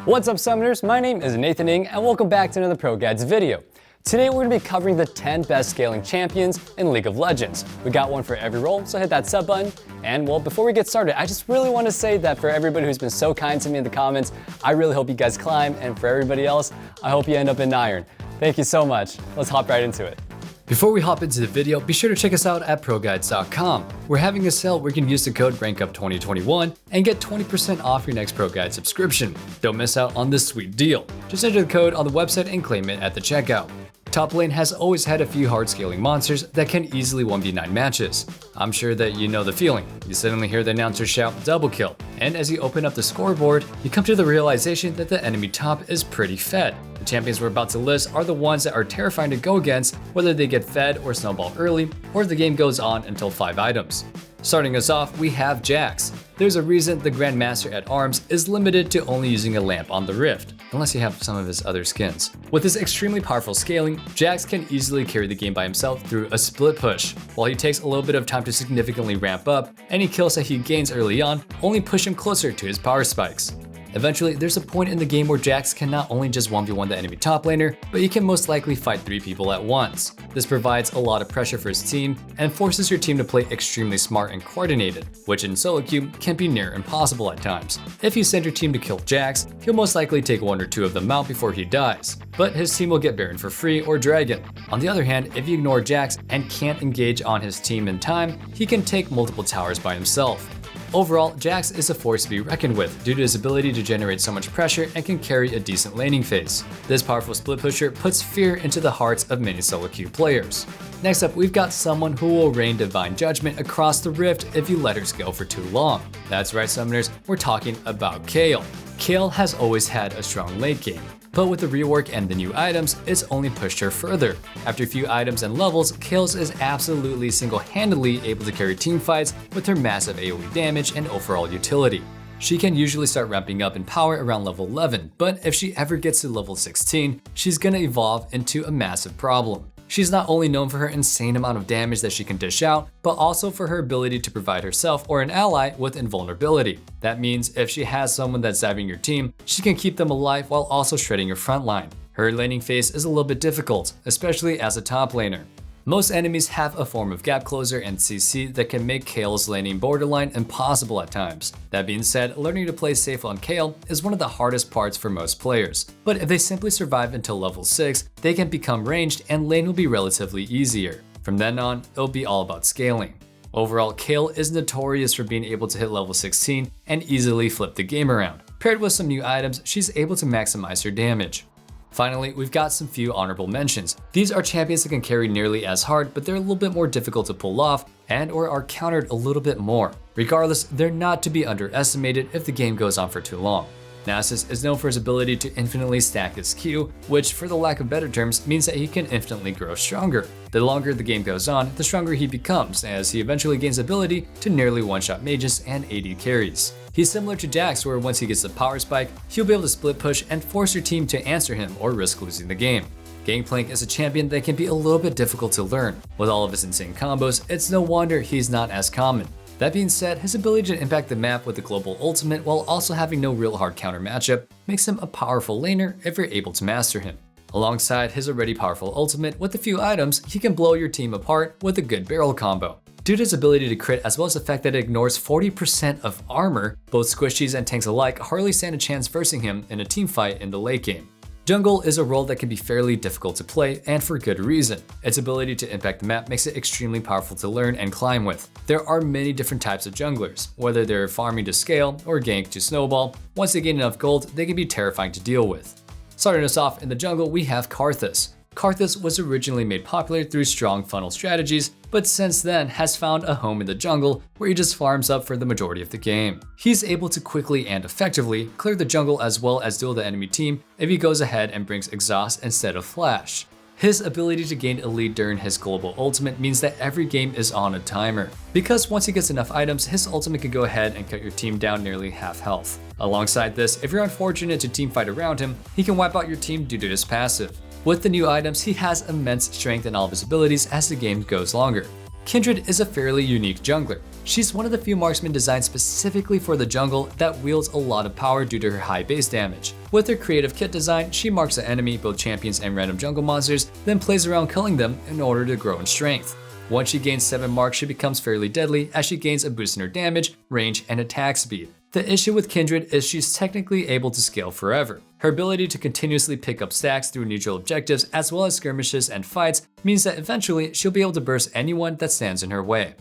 What's up, Summoners? My name is Nathan Ng, and welcome back to another ProGuides video. Today we're going to be covering the 10 best scaling champions in League of Legends. We got one for every role, so hit that sub button. And well, before we get started, I just really want to say that for everybody who's been so kind to me in the comments, I really hope you guys climb, and for everybody else, I hope you end up in Iron. Thank you so much. Let's hop right into it. Before we hop into the video, be sure to check us out at ProGuides.com. We're having a sale where you can use the code RANKUP2021 and get 20% off your next ProGuide subscription. Don't miss out on this sweet deal. Just enter the code on the website and claim it at the checkout. Top lane has always had a few hard scaling monsters that can easily 1v9 matches. I'm sure that you know the feeling. You suddenly hear the announcer shout double kill, and as you open up the scoreboard, you come to the realization that the enemy top is pretty fed. The champions we're about to list are the ones that are terrifying to go against, whether they get fed or snowball early, or the game goes on until 5 items. Starting us off, we have Jax. There's a reason the Grandmaster at Arms is limited to only using a lamp on the Rift, unless you have some of his other skins. With his extremely powerful scaling, Jax can easily carry the game by himself through a split push. While he takes a little bit of time to significantly ramp up, any kills that he gains early on only push him closer to his power spikes. Eventually, there's a point in the game where Jax can not only just 1v1 the enemy top laner, but he can most likely fight 3 people at once. This provides a lot of pressure for his team and forces your team to play extremely smart and coordinated, which in solo queue can be near impossible at times. If you send your team to kill Jax, he'll most likely take 1 or 2 of them out before he dies, but his team will get Baron for free or Dragon. On the other hand, if you ignore Jax and can't engage on his team in time, he can take multiple towers by himself. Overall, Jax is a force to be reckoned with due to his ability to generate so much pressure and can carry a decent laning phase. This powerful split pusher puts fear into the hearts of many solo queue players. Next up, we've got someone who will rain divine judgment across the Rift if you let her go for too long. That's right, Summoners, we're talking about Kayle. Kayle has always had a strong late game, but with the rework and the new items, it's only pushed her further. After a few items and levels, Kayle is absolutely single-handedly able to carry team fights with her massive AoE damage and overall utility. She can usually start ramping up in power around level 11, but if she ever gets to level 16, she's gonna evolve into a massive problem. She's not only known for her insane amount of damage that she can dish out, but also for her ability to provide herself or an ally with invulnerability. That means if she has someone that's zapping your team, she can keep them alive while also shredding your front line. Her laning phase is a little bit difficult, especially as a top laner. Most enemies have a form of gap closer and CC that can make Kayle's laning borderline impossible at times. That being said, learning to play safe on Kayle is one of the hardest parts for most players. But if they simply survive until level 6, they can become ranged and lane will be relatively easier. From then on, it'll be all about scaling. Overall, Kayle is notorious for being able to hit level 16 and easily flip the game around. Paired with some new items, she's able to maximize her damage. Finally, we've got some few honorable mentions. These are champions that can carry nearly as hard, but they're a little bit more difficult to pull off and or are countered a little bit more. Regardless, they're not to be underestimated if the game goes on for too long. Nasus is known for his ability to infinitely stack his Q, which for the lack of better terms means that he can infinitely grow stronger. The longer the game goes on, the stronger he becomes, as he eventually gains ability to nearly one-shot mages and AD carries. He's similar to Jax, where once he gets the power spike, he'll be able to split push and force your team to answer him or risk losing the game. Gangplank is a champion that can be a little bit difficult to learn. With all of his insane combos, it's no wonder he's not as common. That being said, his ability to impact the map with the global ultimate while also having no real hard counter matchup makes him a powerful laner if you're able to master him. Alongside his already powerful ultimate, with a few items, he can blow your team apart with a good barrel combo. Due to his ability to crit as well as the fact that it ignores 40% of armor, both squishies and tanks alike hardly stand a chance versing him in a team fight in the late game. Jungle is a role that can be fairly difficult to play, and for good reason. Its ability to impact the map makes it extremely powerful to learn and climb with. There are many different types of junglers, whether they're farming to scale or gank to snowball. Once they gain enough gold, they can be terrifying to deal with. Starting us off in the jungle, we have KARTHUS. KARTHUS was originally made popular through strong funnel strategies, but since then has found a home in the jungle where he just farms up for the majority of the game. He's able to quickly and effectively clear the jungle as well as duel the enemy team if he goes ahead and brings exhaust instead of flash. His ability to gain elite during his global ultimate means that every game is on a timer, because once he gets enough items, his ultimate can go ahead and cut your team down nearly half health. Alongside this, if you're unfortunate to teamfight around him, he can wipe out your team due to his passive. With the new items, he has immense strength in all of his abilities as the game goes longer. KINDRED is a fairly unique jungler. She's one of the few marksmen designed specifically for the jungle that wields a lot of power due to her high base damage. With her creative kit design, she marks the enemy, both champions and random jungle monsters, then plays around killing them in order to grow in strength. Once she gains 7 marks, she becomes fairly deadly as she gains a boost in her damage, range, and attack speed. The issue with Kindred is she's technically able to scale forever. Her ability to continuously pick up stacks through neutral objectives as well as skirmishes and fights means that eventually she'll be able to burst anyone that stands in her way.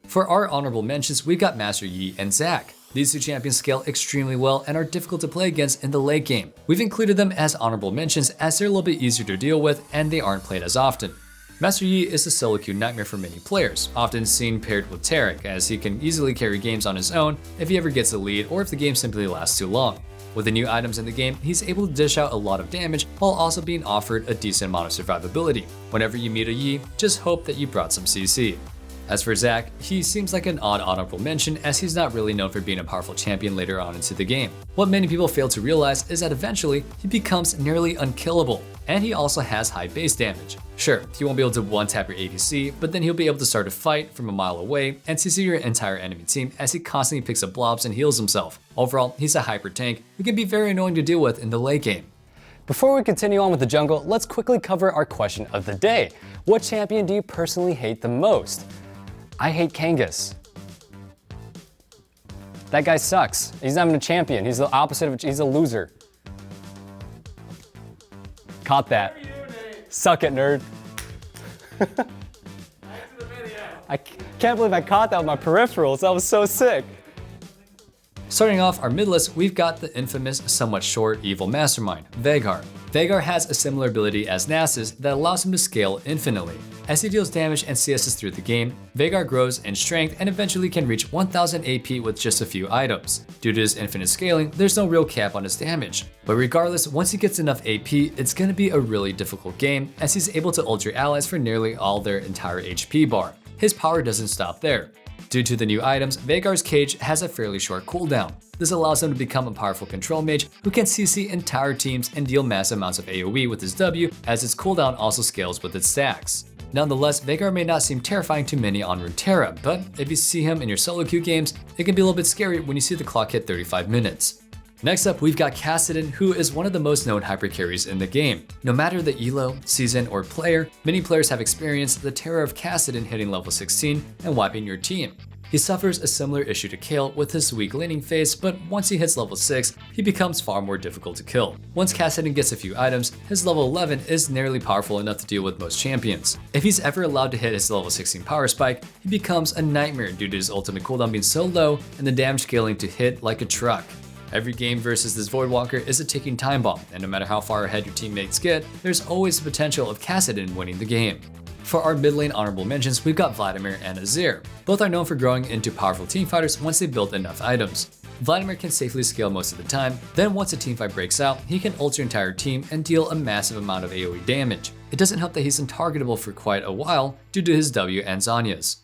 For our honorable mentions, we got Master Yi and Zac. These two champions scale extremely well and are difficult to play against in the late game. We've included them as honorable mentions as they're a little bit easier to deal with and they aren't played as often. Master Yi is a solo queue nightmare for many players, often seen paired with Taric, as he can easily carry games on his own if he ever gets a lead or if the game simply lasts too long. With the new items in the game, he's able to dish out a lot of damage while also being offered a decent amount of survivability. Whenever you meet a Yi, just hope that you brought some CC. As for Zac, he seems like an odd honorable mention as he's not really known for being a powerful champion later on into the game. What many people fail to realize is that eventually he becomes nearly unkillable, and he also has high base damage. Sure, he won't be able to one-tap your ADC, but then he'll be able to start a fight from a mile away and CC your entire enemy team as he constantly picks up blobs and heals himself. Overall, he's a hyper tank who can be very annoying to deal with in the late game. Before we continue on with the jungle, let's quickly cover our question of the day. What champion do you personally hate the most? I hate Kangas. That guy sucks. He's not even a champion. He's the opposite of he's a loser. Caught that. Suck it, nerd. I can't believe I caught that with my peripherals. That was so sick. Starting off our mid list, we've got the infamous, somewhat short, evil mastermind, Veigar. Veigar has a similar ability as Nasus that allows him to scale infinitely. As he deals damage and CSs through the game, Veigar grows in strength and eventually can reach 1000 AP with just a few items. Due to his infinite scaling, there's no real cap on his damage. But regardless, once he gets enough AP, it's gonna be a really difficult game as he's able to ult your allies for nearly all their entire HP bar. His power doesn't stop there. Due to the new items, Veigar's cage has a fairly short cooldown. This allows him to become a powerful control mage who can CC entire teams and deal massive amounts of AoE with his W, as its cooldown also scales with its stacks. Nonetheless, Veigar may not seem terrifying to many on Runeterra, but if you see him in your solo queue games, it can be a little bit scary when you see the clock hit 35 minutes. Next up, we've got KASSADIN, who is one of the most known hyper carries in the game. No matter the elo, season, or player, many players have experienced the terror of KASSADIN hitting level 16 and wiping your team. He suffers a similar issue to Kayle with his weak laning phase, but once he hits level 6, he becomes far more difficult to kill. Once KASSADIN gets a few items, his level 11 is nearly powerful enough to deal with most champions. If he's ever allowed to hit his level 16 power spike, he becomes a nightmare due to his ultimate cooldown being so low and the damage scaling to hit like a truck. Every game versus this Voidwalker is a ticking time bomb, and no matter how far ahead your teammates get, there's always the potential of KASSADIN winning the game. For our mid lane honorable mentions, we've got Vladimir and Azir. Both are known for growing into powerful teamfighters once they build enough items. Vladimir can safely scale most of the time, then once a teamfight breaks out, he can ult your entire team and deal a massive amount of AoE damage. It doesn't help that he's untargetable for quite a while due to his W and Zhonya's.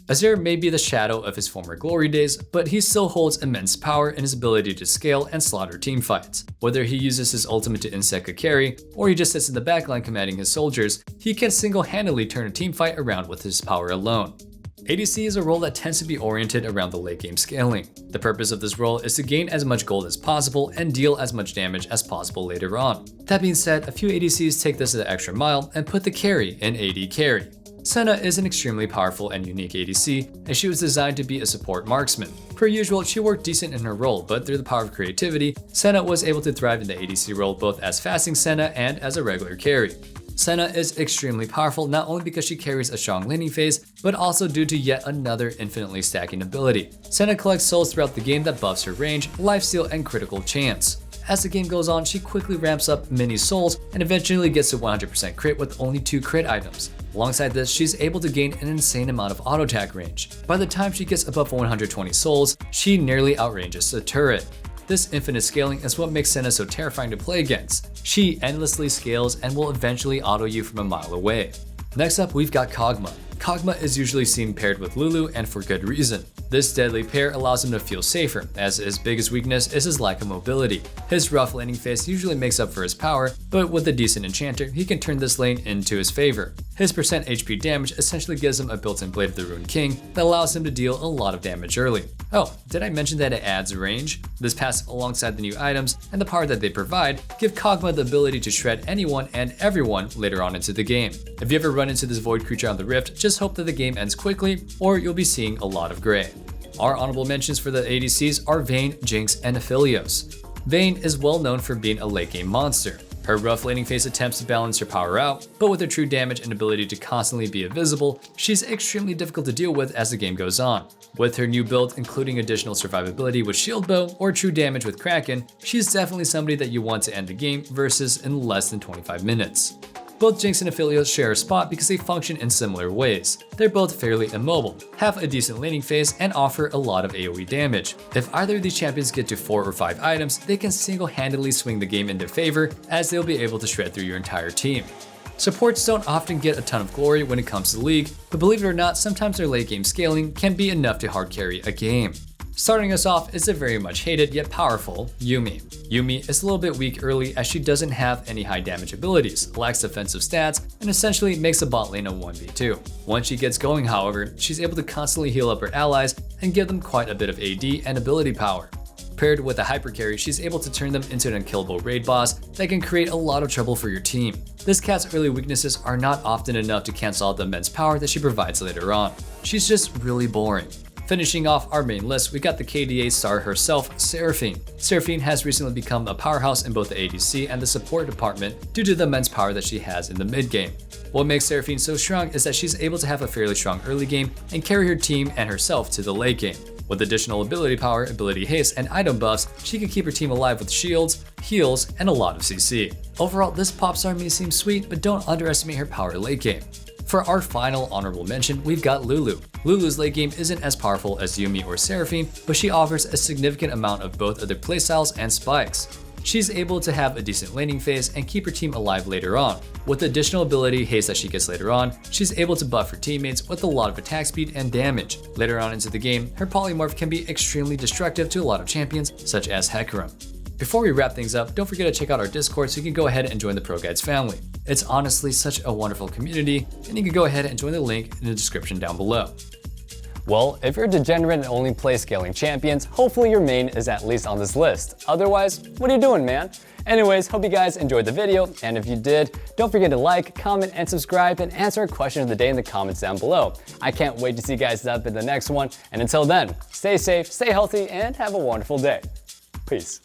Azir may be the shadow of his former glory days, but he still holds immense power in his ability to scale and slaughter teamfights. Whether he uses his ultimate to insect a carry, or he just sits in the backline commanding his soldiers, he can single-handedly turn a teamfight around with his power alone. ADC is a role that tends to be oriented around the late game scaling. The purpose of this role is to gain as much gold as possible and deal as much damage as possible later on. That being said, a few ADCs take this the extra mile and put the carry in AD carry. SENNA is an extremely powerful and unique ADC, and she was designed to be a support marksman. Per usual, she worked decent in her role, but through the power of creativity, SENNA was able to thrive in the ADC role both as fasting SENNA and as a regular carry. SENNA is extremely powerful not only because she carries a strong laning phase, but also due to yet another infinitely stacking ability. SENNA collects souls throughout the game that buffs her range, lifesteal, and critical chance. As the game goes on, she quickly ramps up many souls and eventually gets to 100% crit with only 2 crit items. Alongside this, she's able to gain an insane amount of auto attack range. By the time she gets above 120 souls, she nearly outranges the turret. This infinite scaling is what makes SENNA so terrifying to play against. She endlessly scales and will eventually auto you from a mile away. Next up, we've got Kog'Maw. Kog'Maw is usually seen paired with Lulu, and for good reason. This deadly pair allows him to feel safer, as his biggest weakness is his lack of mobility. His rough laning phase usually makes up for his power, but with a decent enchanter, he can turn this lane into his favor. His percent HP damage essentially gives him a built-in Blade of the Ruined King that allows him to deal a lot of damage early. Oh, did I mention that it adds range? This pass, alongside the new items and the power that they provide, give Kog'Maw the ability to shred anyone and everyone later on into the game. If you ever run into this void creature on the Rift, just hope that the game ends quickly or you'll be seeing a lot of gray. Our honorable mentions for the ADCs are Vayne, Jinx, and Aphelios. Vayne is well known for being a late game monster. Her rough laning phase attempts to balance her power out, but with her true damage and ability to constantly be invisible, she's extremely difficult to deal with as the game goes on. With her new build, including additional survivability with Shield Bow or true damage with Kraken, she's definitely somebody that you want to end the game versus in less than 25 minutes. Both Jinx and Aphelios share a spot because they function in similar ways. They're both fairly immobile, have a decent laning phase, and offer a lot of AoE damage. If either of these champions get to 4 or 5 items, they can single-handedly swing the game in their favor, as they'll be able to shred through your entire team. Supports don't often get a ton of glory when it comes to the league, but believe it or not, sometimes their late game scaling can be enough to hard carry a game. Starting us off is the very much hated yet powerful Yuumi. Yuumi is a little bit weak early as she doesn't have any high damage abilities, lacks defensive stats, and essentially makes a bot lane a 1v2. Once she gets going, however, she's able to constantly heal up her allies and give them quite a bit of AD and ability power. Paired with a hyper carry, she's able to turn them into an unkillable raid boss that can create a lot of trouble for your team. This cat's early weaknesses are not often enough to cancel out the immense power that she provides later on. She's just really boring. Finishing off our main list, we got the KDA star herself, Seraphine. Seraphine has recently become a powerhouse in both the ADC and the support department due to the immense power that she has in the mid game. What makes Seraphine so strong is that she's able to have a fairly strong early game and carry her team and herself to the late game. With additional ability power, ability haste, and item buffs, she can keep her team alive with shields, heals, and a lot of CC. Overall, this pop star may seem sweet, but don't underestimate her power late game. For our final honorable mention, we've got Lulu. Lulu's late game isn't as powerful as Yuumi or Seraphine, but she offers a significant amount of both of their playstyles and spikes. She's able to have a decent laning phase and keep her team alive later on. With the additional ability haste that she gets later on, she's able to buff her teammates with a lot of attack speed and damage. Later on into the game, her polymorph can be extremely destructive to a lot of champions, such as Hecarim. Before we wrap things up, don't forget to check out our Discord so you can go ahead and join the ProGuides family. It's honestly such a wonderful community, and you can go ahead and join the link in the description down below. Well, if you're a degenerate and only play scaling champions, hopefully your main is at least on this list. Otherwise, what are you doing, man? Anyways, hope you guys enjoyed the video, and if you did, don't forget to like, comment, and subscribe, and answer a question of the day in the comments down below. I can't wait to see you guys up in the next one, and until then, stay safe, stay healthy, and have a wonderful day. Peace.